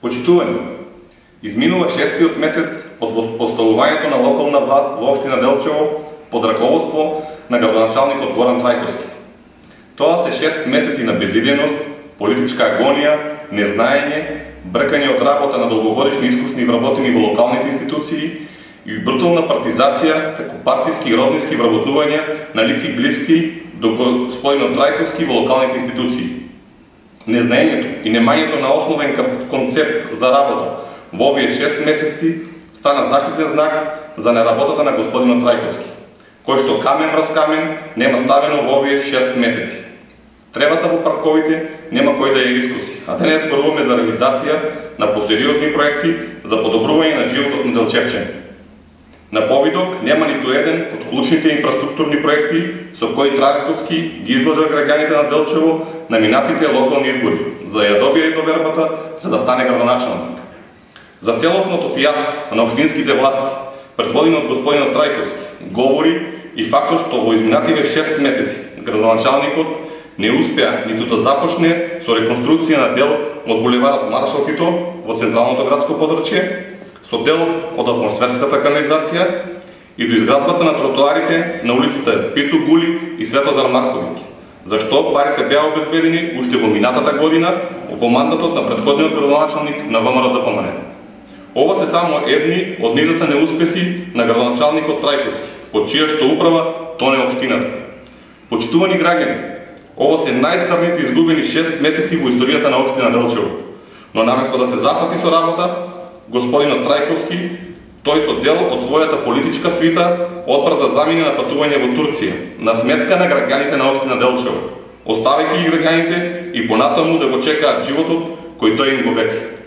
Почитувани, изминува 6-тиот месец од поставувањето на локална власт во општина Делчево под раководство на градоначалникот Горан Трајковски. Тоа се 6 месеци на безидејност, политичка агонија, незнаење, бркање од работа на долгогодишни искусни вработени во локалните институции и брутална партизација како партиски и роднински вработувања на лици блиски до господинот Трајковски во локалните институции. Незнаењето и немањето на основен концепт за работа во овие 6 месеци стана заштитен знак за неработата на господинот Трајковски, кој што камен врз камен нема ставено во овие 6 месеци. Требата во парковите нема кој да ја искуси, а денес зборуваме за реализација на посериозни проекти за подобрување на животот на делчевчани. На повидок нема ниту еден од клучните инфраструктурни проекти со кои Трајковски ги излажа граѓаните на Делчево на минатите локални избори, за да ја добие довербата за да стане градоначалник. За целосното фијаско на општинските власти, предводено од господинот Трајковски, говори и фактот што во изминативе 6 месеци градоначалникот не успеа ниту да започне со реконструкција на дел од булеварот Маршал Тито во централното градско подрачје, со дел од атмосферската канализација и до изградбата на тротоарите на улиците Питу Гули и Светозар Марковиќ, зашто парите беа обезбедени уште во минатата година во мандатот на претходниот градоначалник на ВМРО-ДПМН. Ова се само едни од низата неуспеси на градоначалникот Трајковски, под чија што управа тоне општината. Почитувани граѓани, ова се најцрните изгубени 6 месеци во историјата на општина Делчево, но наместо да се зафати со работа, господинот Трајковски, тој со дел од својата политичка свита одбра да замине на патување во Турција, на сметка на граѓаните на општина Делчево, оставајќи ги граѓаните и понатаму да го чекаат животот кој тој им го вети.